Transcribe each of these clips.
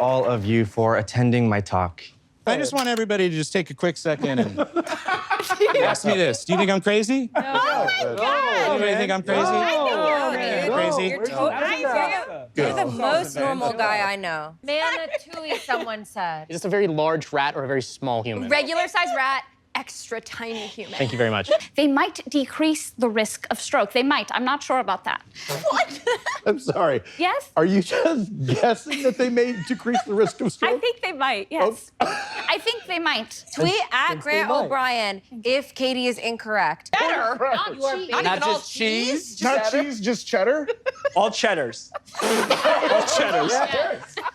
all of you for attending my talk. I just want everybody to just take a quick second and ask me this. Do you think I'm crazy? Oh my God! Anybody think I'm crazy? I think you're Crazy? You're the most normal guy I know. Manatui, someone said. Is this a very large rat or a very small human? Regular size rat, extra tiny human. Thank you very much. They might decrease the risk of stroke. They might. I'm not sure about that. What? I'm sorry. Yes? Are you just guessing that they may decrease the risk of stroke? I think they might, yes. I think they might. Tweet at Grant O'Brien if Katie is incorrect. Better. Not just cheese? Not cheese, just cheddar? All cheddars. All cheddars.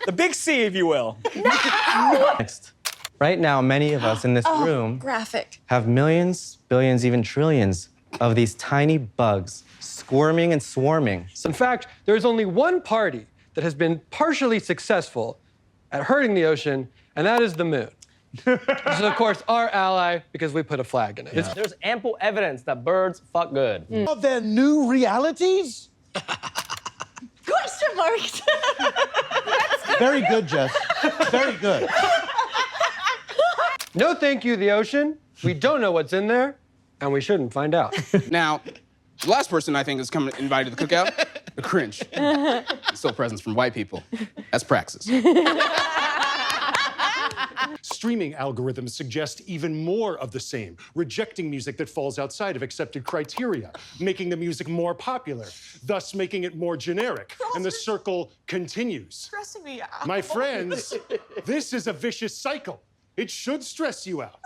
The big C, if you will. Next. Right now, many of us in this room Graphic. have millions, billions, even trillions of these tiny bugs squirming and swarming. In fact, there is only one party that has been partially successful at hurting the ocean, and that is the moon. This is, of course, our ally because we put a flag in it. Yeah. There's ample evidence that birds fuck good. Of their new realities? Question marks. Very good, Jess. Very good. No thank you, the ocean. We don't know what's in there, and we shouldn't find out. Now, the last person I think is coming invited to the cookout, a cringe. Still presents from white people. That's praxis. Streaming algorithms suggest even more of the same, rejecting music that falls outside of accepted criteria, making the music more popular, thus making it more generic, and the circle continues. Stressing me out. My friends, this is a vicious cycle. It should stress you out.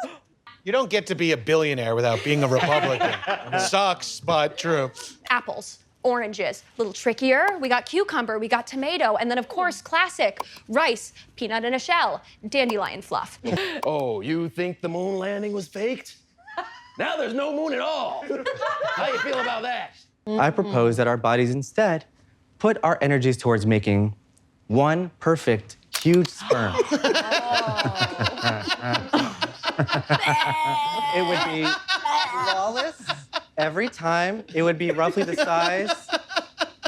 You don't get to be a billionaire without being a Republican. Sucks, but true. Apples, oranges, a little trickier. We got cucumber, we got tomato, and then, of course, classic, rice, peanut in a shell, dandelion fluff. Oh, you think the moon landing was faked? Now there's no moon at all. How you feel about that? I propose that our bodies instead put our energies towards making one perfect, huge sperm. It would be flawless every time. It would be roughly the size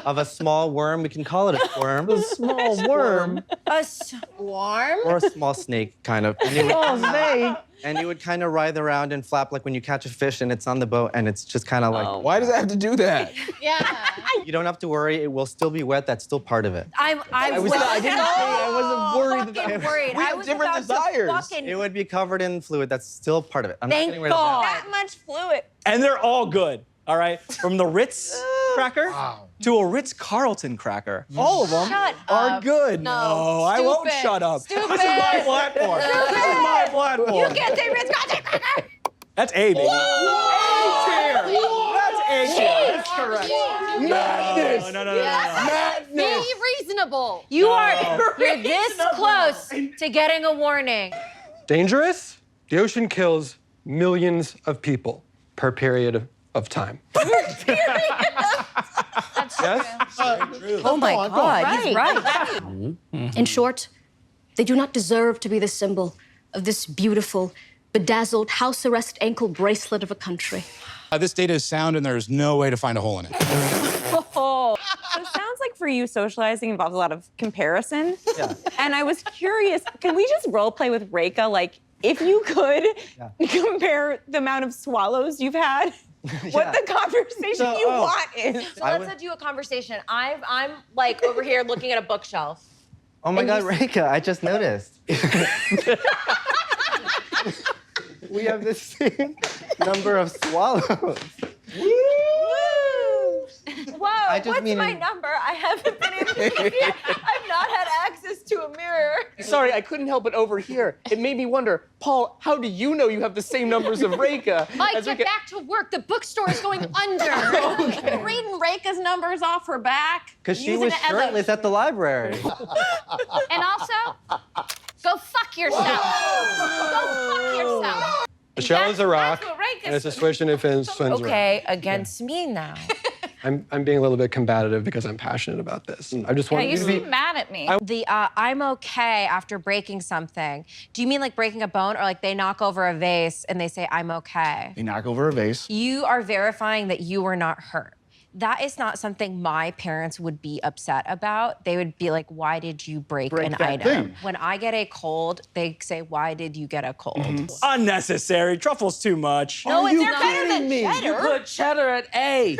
of a small worm. We can call it a squirm. A small worm. A swarm? Or a small snake, kind of. Small snake. And you would kind of writhe around and flap like when you catch a fish and it's on the boat and it's just kind of like... Why does it have to do that? Yeah. You don't have to worry. It will still be wet. That's still part of it. I wasn't worried about it. Worried. We have different desires. It would be covered in fluid. That's still part of it. I'm not Thank getting rid of that. God. That much fluid. And they're all good, all right? From the Ritz cracker to a Ritz-Carlton cracker. All of them Shut are up. good. No, I won't stupid. shut up. Stupid. This is my platform. This is my platform. You can't say Ritz Carlton cracker. That's A, baby. A tier. That's A tier. That's correct. Madness. No. Madness. Be reasonable. You're this close to getting a warning. Dangerous? The ocean kills millions of people per period of time. That's Yes? Oh my God, he's right. In short, they do not deserve to be the symbol of this beautiful, bedazzled, house arrest ankle bracelet of a country. This data is sound and there's no way to find a hole in it. Oh. So it sounds like for you, socializing involves a lot of comparison. Yeah. And I was curious, can we just role play with Reka? Like, if you could compare the amount of swallows you've had, what the conversation you want is. So let's do a conversation. I'm like over here looking at a bookshelf. Oh my God, Reka, I just noticed. We have the same number of swallows. Whoa, I just what's mean my in- number? I haven't been able to see it. I've not had access to a mirror. Sorry, I couldn't help but overhear. It made me wonder, Paul, how do you know you have the same numbers of Reka? Mike, as get Reka? back to work. The bookstore is going under. Reading Reka's numbers off her back. Because she using was it as a- shirtless at the library. And also, go fuck yourself. Go fuck yourself. The shell is a rock, That's what Reka's and it's a swish and it spins around. Okay, against me now. I'm being a little bit combative because I'm passionate about this. I just want You you to be... seem mad at me. The I'm okay after breaking something. Do you mean like breaking a bone or like they knock over a vase and they say I'm okay? They knock over a vase. You are verifying that you were not hurt. that is not something my parents would be upset about. They would be like, why did you break an that item? thing. When I get a cold, they say, why did you get a cold? Unnecessary. Truffle's too much. No, you they're better than cheddar. You put cheddar at A.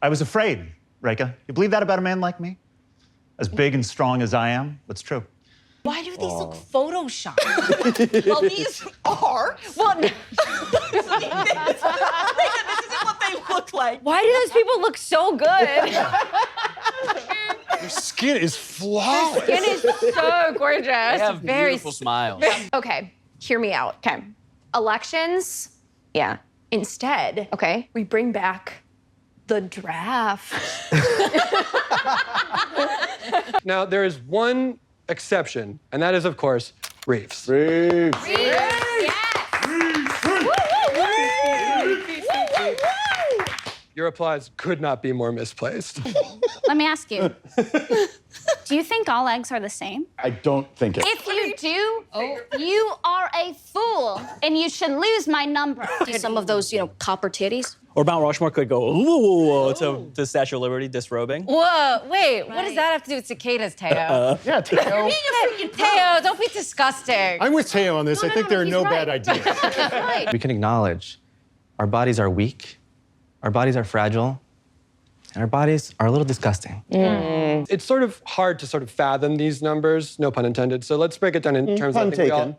I was afraid, Reka. You believe that about a man like me? As big and strong as I am, it's true. Why do these look photoshopped? Well, these are. Well, this isn't what they look like. Why do those people look so good? Your skin is flawless. Skin is so gorgeous. They have Very beautiful smiles. Okay, hear me out. Okay. Elections, Yeah. instead, Okay. we bring back the draft. Now, there is one exception, and that is, of course, Reefs. Your applause could not be more misplaced. Let me ask you. Do you think all eggs are the same? I don't think it. If you do, you are a fool, and you should lose my number. Some of those, copper titties. Or Mount Rushmore could go ooh to Statue of Liberty disrobing. Whoa, wait, what does that have to do with cicadas, Teo? Yeah, Teo. Teo, don't be disgusting. I'm with Teo on this. I think there are no bad ideas. We can acknowledge our bodies are weak, our bodies are fragile, and our bodies are a little disgusting. It's sort of hard to sort of fathom these numbers, no pun intended. So let's break it down in terms Pun of I think we taken.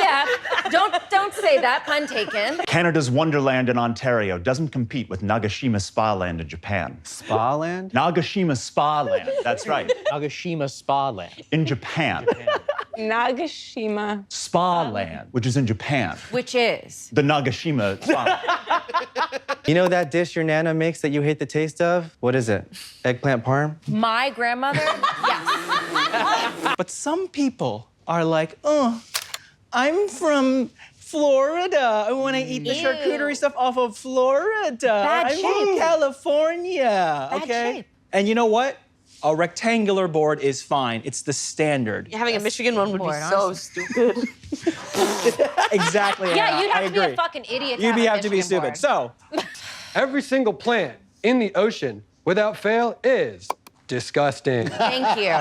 Yeah, don't say that, pun taken. Canada's Wonderland in Ontario doesn't compete with Nagashima Spa Land in Japan. Spa land? Nagashima Spa Land, that's right. Nagashima Spa Land. In Japan. Nagashima. Spa Land, which is in Japan. Which is? The Nagashima Spa Land. You know that dish your Nana makes that you hate the taste of? What is it? Eggplant parm? My grandmother? Yes. But some people are like, I'm from Florida. I want to eat the charcuterie stuff off of Florida. Bad I'm from shape. California. Bad okay. shape. And you know what? A rectangular board is fine. It's the standard. Having a Michigan one would be so stupid. Exactly. Yeah, Anna, you'd have I to be agree. a fucking idiot. You'd to have to be Michigan stupid. board. So, Every single plant in the ocean, without fail, is disgusting. Thank you.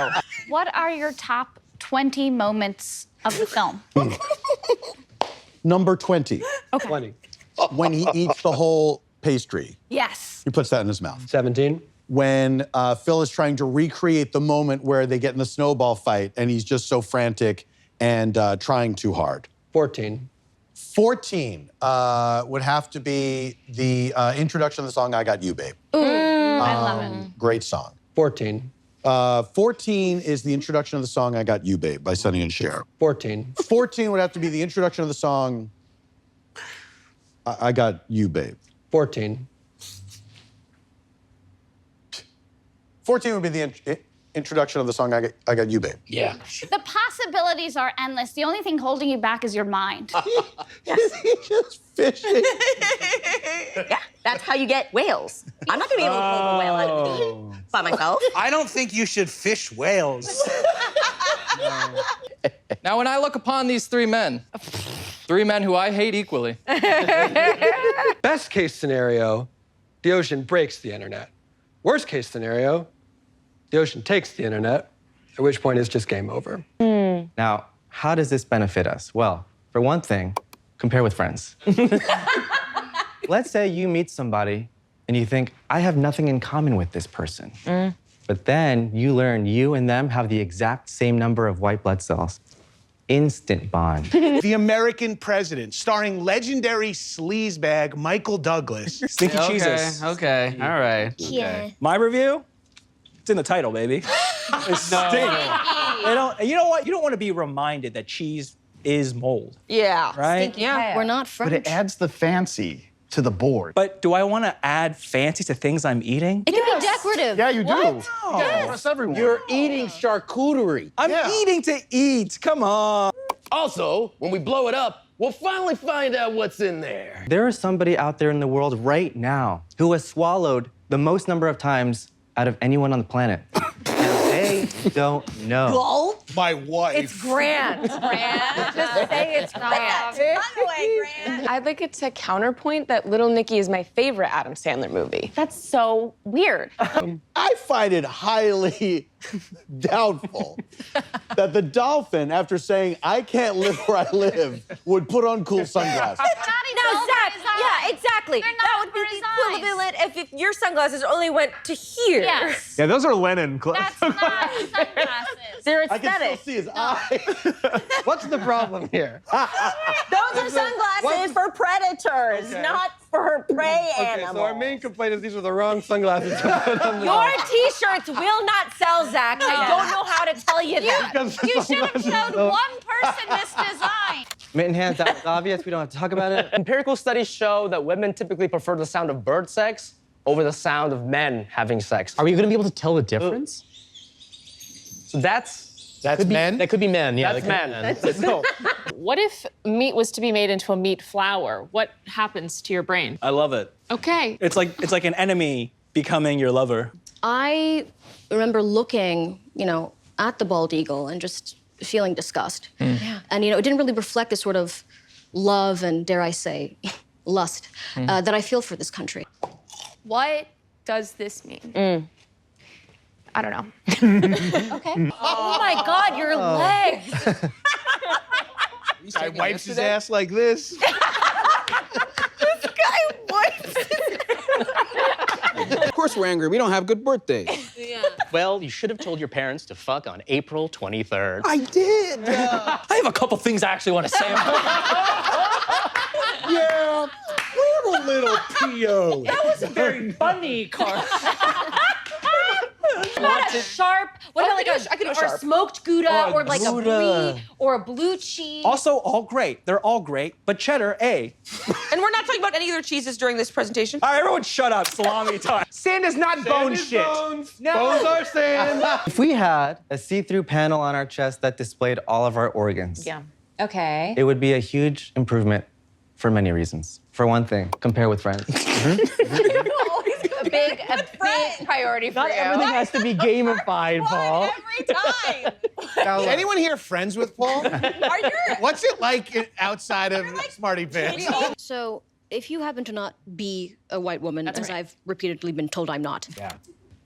What are your top 20 moments of the film? Number 20, 20. when he eats the whole pastry. Yes. He puts that in his mouth. 17. When Phil is trying to recreate the moment where they get in the snowball fight and he's just so frantic and trying too hard. 14. 14 would have to be the introduction of the song I Got You, Babe. I love it. Great song. 14. 14 is the introduction of the song I Got You, Babe by Sonny and Cher. 14. 14 would have to be the introduction of the song I Got You, Babe. 14. 14 would be the introduction of the song I Got You, Babe. Yeah. The possibilities are endless. The only thing holding you back is your mind. He's just fishing. Yeah, that's how you get whales. I'm not gonna be able to pull a whale out of the sea by myself. I don't think you should fish whales. Now, when I look upon these three men who I hate equally, Best case scenario, the ocean breaks the internet. Worst case scenario, the ocean takes the internet, at which point it's just game over. Now, how does this benefit us? Well, for one thing, compare with friends. Let's say you meet somebody and you think, I have nothing in common with this person. But then you learn you and them have the exact same number of white blood cells. Instant bond. The American President, starring legendary sleazebag Michael Douglas. Stinky cheeses. Okay, all right. Yeah. My review? It's in the title, baby. It stinks. You know what? You don't want to be reminded that cheese is mold. Yeah. Right? Yeah. We're not But French. it adds the fancy to the board. But do I want to add fancy to things I'm eating? It can be decorative. Yeah, you do. Yes, everyone. You're eating charcuterie. I'm eating to eat. Come on. Also, when we blow it up, we'll finally find out what's in there. There is somebody out there in the world right now who has swallowed the most number of times out of anyone on the planet. And they don't know. Gulp? My wife. It's grand. Grand. Just say it's grand. I'd like it to counterpoint that Little Nicky is my favorite Adam Sandler movie. That's so weird. I find it highly doubtful that the dolphin, after saying, I can't live where I live, would put on cool sunglasses. No, Zach, yeah, exactly. That would be the equivalent if your sunglasses only went to here. Yes. Yeah, those are Lennon. That's not sunglasses. They're I can still aesthetic. see his eyes. What's the problem here? Those are sunglasses for predators, not for prey Okay, animals. so our main complaint is these are the wrong sunglasses to put on. Your t-shirts will not sell, Zach. I don't know how to tell you that. You should have showed one person this design. Mitten hands, that was obvious. We don't have to talk about it. Empirical studies show that women typically prefer the sound of bird sex over the sound of men having sex. Are we going to be able to tell the difference? So that's men? That could be men, yeah. that's that could be men. No. What if meat was to be made into a meat flour? What happens to your brain? I love it. Okay. It's like an enemy becoming your lover. I remember looking, at the bald eagle and just feeling disgust. Yeah. And, it didn't really reflect the sort of love and, dare I say, lust that I feel for this country. What does this mean? I don't know. Okay. Oh my God, your legs. Guy wipes his ass like this. This guy wipes Of course we're angry. We don't have good birthdays. Well, you should have told your parents to fuck on April 23rd. I did. I have a couple things I actually want to say about Yeah, we're a little PO. That was a very funny card. Not a sharp, what about I could do or sharp. smoked Gouda or like a Gouda. brie or a blue cheese? Also, all great. They're all great, but cheddar, A. And we're not talking about any other cheeses during this presentation. All right, everyone shut up. Salami time. Sand is not bone Sand is shit. Bones. No. Bones are sand. If we had a see-through panel on our chest that displayed all of our organs, Yeah. Okay. it would be a huge improvement for many reasons. For one thing, compare with friends. A big priority for Not you. everything has to be gamified, Paul. Every time. Is anyone here friends with Paul? Are you? What's it like outside of Smarty Pants? So, if you happen to not be a white woman, as I've repeatedly been told I'm not,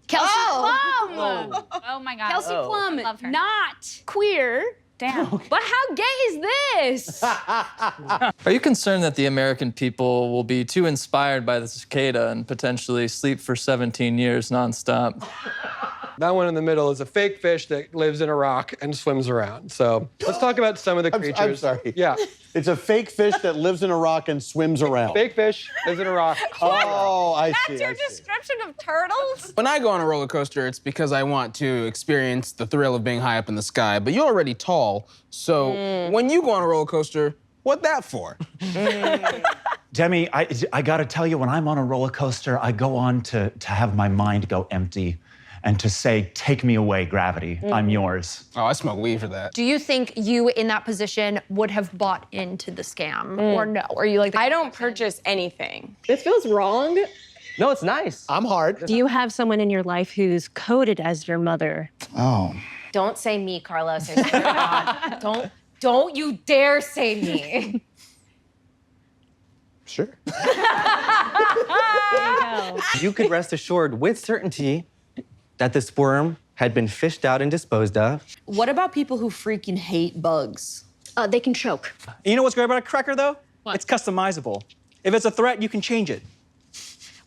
Kelsey Plum. Oh my God. Kelsey Plum, Love her. not queer. Damn. But how gay is this? Are you concerned that the American people will be too inspired by the cicada and potentially sleep for 17 years nonstop? That one in the middle is a fake fish that lives in a rock and swims around. So let's talk about some of the creatures. I'm sorry. Yeah. It's a fake fish that lives in a rock and swims around. Fake fish lives in a rock. Oh, I see. That's your I see. description of turtles? When I go on a roller coaster, it's because I want to experience the thrill of being high up in the sky. But you're already tall, so when you go on a roller coaster, what that for? Demi, I gotta tell you, when I'm on a roller coaster, I go on to have my mind go empty and to say, take me away, gravity. I'm yours. Oh, I smoke weed for that. Do you think you in that position would have bought into the scam or no? Are you like I don't purchase anything. This feels wrong. No, it's nice. I'm hard. do you have someone in your life who's coded as your mother? Oh. Don't say me, Carlos. I swear to God. Don't you dare say me. Sure. You could rest assured with certainty that the sperm had been fished out and disposed of. What about people who freaking hate bugs? They can choke. You know what's great about a cracker, though? What? It's customizable. If it's a threat, you can change it.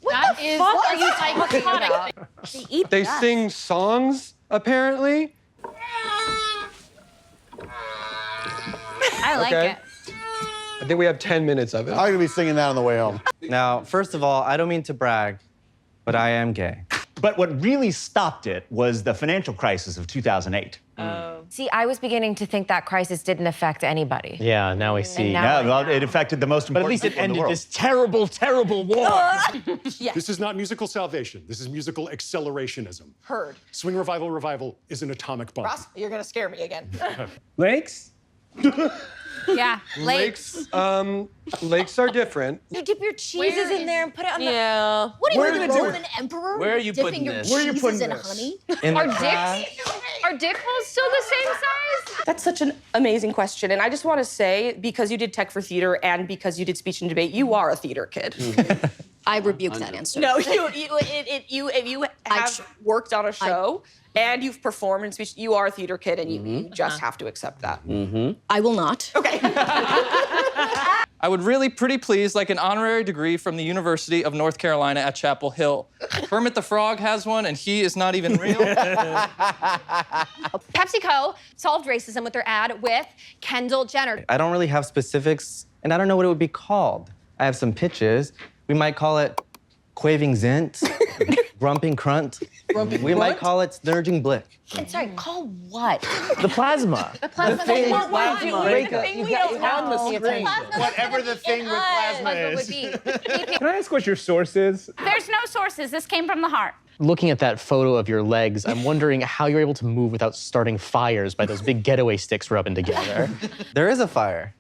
What the fuck are you talking about? They sing songs, apparently. I like Okay. it. I think we have 10 minutes of it. I'm gonna be singing that on the way home. Now, first of all, I don't mean to brag, but I am gay. But what really stopped it was the financial crisis of 2008. See, I was beginning to think that crisis didn't affect anybody. Yeah, now we see. now- Yeah, well, it affected the most But at important least it people in the ended world. this terrible, terrible war. This is not musical salvation. This is musical accelerationism. Heard. Swing revival is an atomic bomb. Ross, you're gonna scare me again. Lakes? Yeah. Lakes are different. You dip your cheeses in there and put it on the. What are you Where gonna are you do? doing An emperor? Where are you dipping putting your this? cheeses Where are you putting in this? honey? In Are the dicks? trash. Are dick holes still the same size? That's such an amazing question. And I just want to say, because you did tech for theater and because you did speech and debate, you are a theater kid. I rebuke that answer. No, you have worked on a show and you've performed in speech. You are a theater kid and you just have to accept that. I will not. Okay. I would really pretty please like an honorary degree from the University of North Carolina at Chapel Hill. Kermit the Frog has one, and he is not even real. PepsiCo solved racism with their ad with Kendall Jenner. I don't really have specifics, and I don't know what it would be called. I have some pitches. We might call it Quaving Zint, Grumping Crunt. We might call it Sturging Blick. I'm sorry, call what? The plasma. The plasma. Whatever the thing with plasma is. Can I ask what your source is? There's no sources. This came from the heart. Looking at that photo of your legs, I'm wondering how you're able to move without starting fires by those big getaway sticks rubbing together. There is a fire.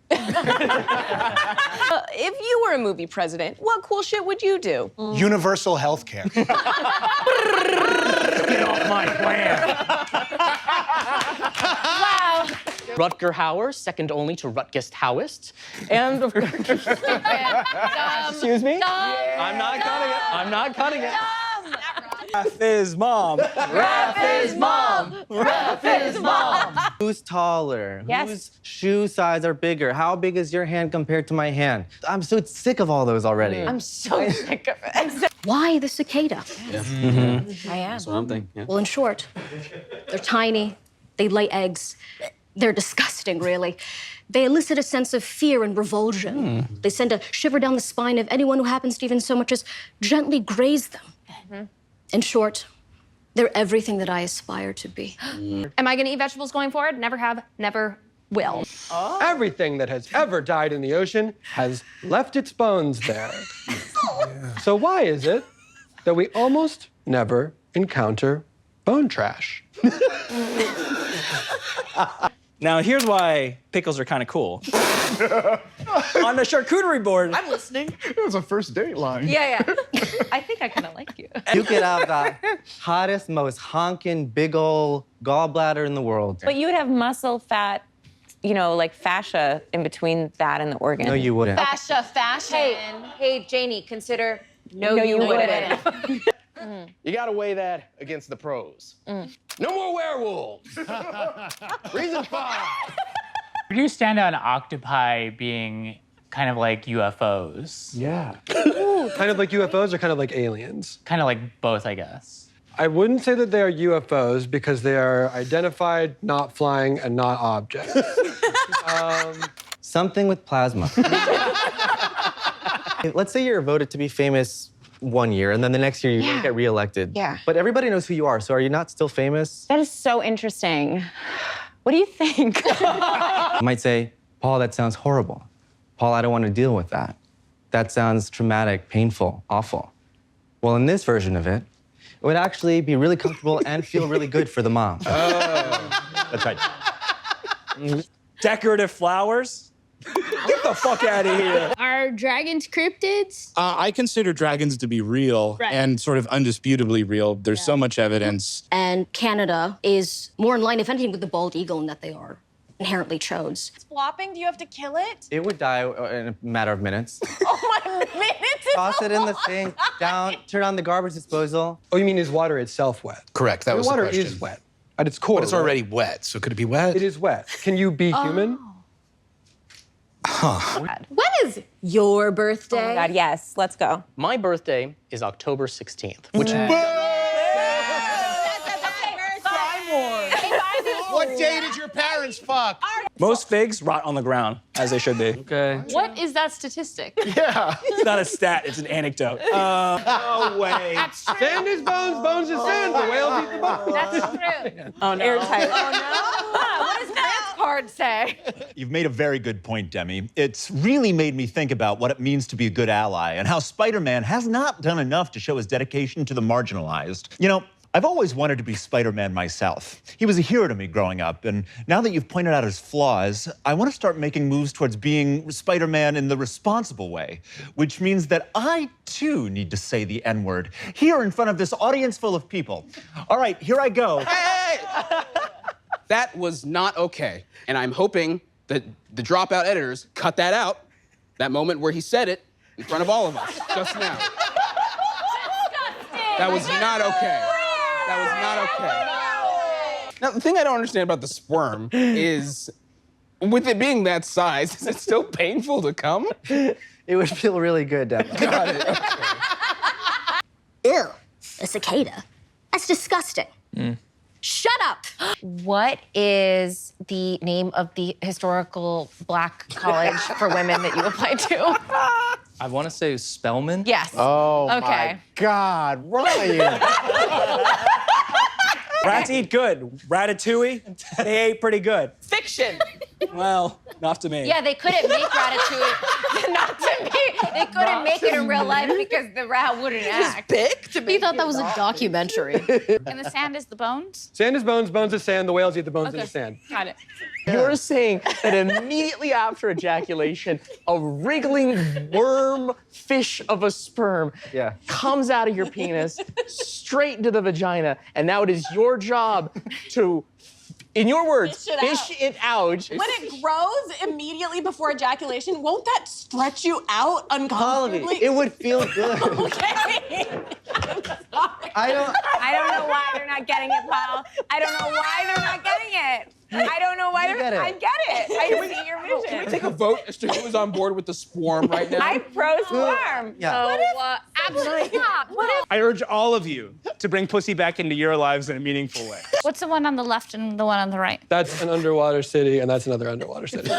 If you were a movie president, what cool shit would you do? Universal health care. Get off my plan. Wow. Rutger Hauer, second only to Rutgest Howist. And of course... Excuse me? I'm not cutting it. I'm not cutting it. Raph is mom. Raph is mom. Raph is mom. Who's taller? Yes. Whose shoe size are bigger? How big is your hand compared to my hand? I'm so sick of all those already. I'm so sick of it. Why the cicada? I am. That's what I'm thinking. Yeah. Well, in short, they're tiny, they lay eggs, they're disgusting, really. They elicit a sense of fear and revulsion. They send a shiver down the spine of anyone who happens to even so much as gently graze them. In short, they're everything that I aspire to be. Am I gonna eat vegetables going forward? Never have, never will. Everything that has ever died in the ocean has left its bones there. So why is it that we almost never encounter bone trash? Now, here's why pickles are kind of cool. On the charcuterie board. I'm listening. It was a first date line. Yeah. I think I kind of like you. You could have the hottest, most honking, big ol' gallbladder in the world. But you would have muscle, fat, like fascia in between that and the organ. No, you wouldn't. Fascia, fashion. Hey, Janie, consider No, you wouldn't. You gotta weigh that against the pros. No more werewolves. Reason 5. Where do you stand on octopi being kind of like UFOs? Yeah. Kind of like UFOs or kind of like aliens? Kind of like both, I guess. I wouldn't say that they are UFOs because they are identified, not flying, and not objects. Something with plasma. Let's say you're voted to be famous one year, and then the next year you don't get reelected. Yeah. But everybody knows who you are, so are you not still famous? That is so interesting. What do you think? You might say, Paul, that sounds horrible. Paul, I don't want to deal with that. That sounds traumatic, painful, awful. Well, in this version of it, it would actually be really comfortable and feel really good for the mom. That's right. Decorative flowers? Get the fuck out of here. Are dragons cryptids? I consider dragons to be real and sort of undisputably real. There's so much evidence. And Canada is more in line, if anything, with the bald eagle in that they are inherently chodes. Flopping, do you have to kill it? It would die in a matter of minutes. Oh my minutes! Toss it in the sink, down, turn on the garbage disposal. Oh, you mean is water itself wet? Correct, that was the water question. is wet at its core. But it's right? already wet, so could it be wet? It is wet. Can you be human? Huh. When is your birthday? Oh my God, yes. Let's go. My birthday is October 16th, which... What day did your parents fuck? Most figs rot on the ground, as they should be. Okay. What is that statistic? Yeah. It's not a stat, it's an anecdote. No way. Sand is bones, bones is sand. The whales eat the bones. That's true. Oh, no. Airtight. What does that card say? You've made a very good point, Demi. It's really made me think about what it means to be a good ally and how Spider-Man has not done enough to show his dedication to the marginalized. You know, I've always wanted to be Spider-Man myself. He was a hero to me growing up, and now that you've pointed out his flaws, I want to start making moves towards being Spider-Man in the responsible way, which means that I, too, need to say the N-word here in front of this audience full of people. All right, here I go. Hey! That was not okay. And I'm hoping that the Dropout editors cut that out, that moment where he said it in front of all of us just now. That was not okay. That was not okay. Now, the thing I don't understand about the sperm is, with it being that size, is it still painful to come? It would feel really good, Demo. Got it. Ew, a cicada. That's disgusting. Shut up. What is the name of the historical black college for women that you applied to? I want to say Spellman. Yes. Oh, Okay. my God, Ryan. Rats eat good. Ratatouille, they ate pretty good. Fiction. Well, not to me. Yeah, they couldn't make Ratatouille. Not to me. They couldn't make it in real life because the rat wouldn't act. He thought that was a documentary. And the sand is the bones? Sand is bones, bones is sand. The whales eat the bones in the sand. Got it. You're saying that immediately after ejaculation, a wriggling worm fish of a sperm comes out of your penis straight into the vagina, and now it is your job to, in your words, fish it out. When it grows immediately before ejaculation, won't that stretch you out uncomfortably? It would feel good. Okay. I don't know why they're not getting it, Paul. I don't know why they're not getting it. I don't know why You they're. get it. I get it. I see your vision. Can we take a vote as to who is on board with the swarm right now? I'm pro swarm. Yeah. Absolutely not. What if, I urge all of you to bring pussy back into your lives in a meaningful way. what's the one on the left and the one on the right? That's an underwater city, and that's another underwater city.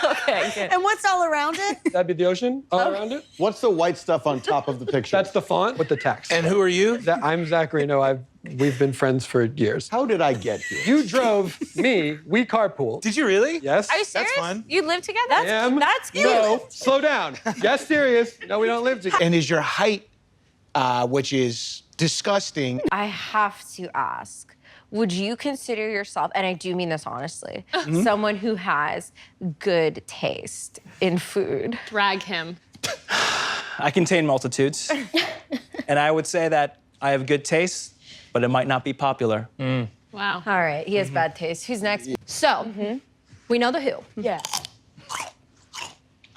Okay, good. And what's all around it? That'd be the ocean all around it. What's the white stuff on top of the picture? That's the font with the text. And who are you? I'm Zachary. No, we've been friends for years. How did I get here? You drove me. We carpooled. Did you really? Yes. Are you serious? That's fun. You live together? That's cute. No, slow down. Yes, serious. No, we don't live together. And is your height, which is disgusting. I have to ask, would you consider yourself, and I do mean this honestly, someone who has good taste in food? Drag him. I contain multitudes. And I would say that I have good taste, but it might not be popular. Wow. All right, he has bad taste. Who's next? So, we know the who. Yeah.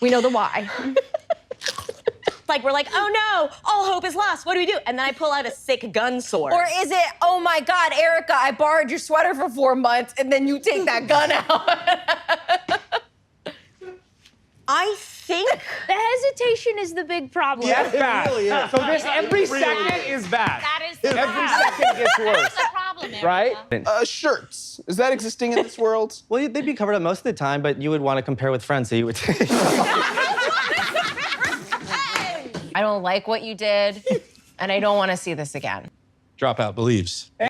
We know the why. Like, we're like, oh no, all hope is lost. What do we do? And then I pull out a sick gun sword. Or is it, oh my God, Erica, I borrowed your sweater for 4 months, and then you take that gun out? I think The hesitation is the big problem. That's bad. really is. So this every second is bad. That is the Every problem. second gets worse. That's the problem, Erica. Right? Shirts. Is that existing in this world? Well, they'd be covered up most of the time, but you would want to compare with friends, so you would. I don't like what you did, and I don't want to see this again. Dropout believes.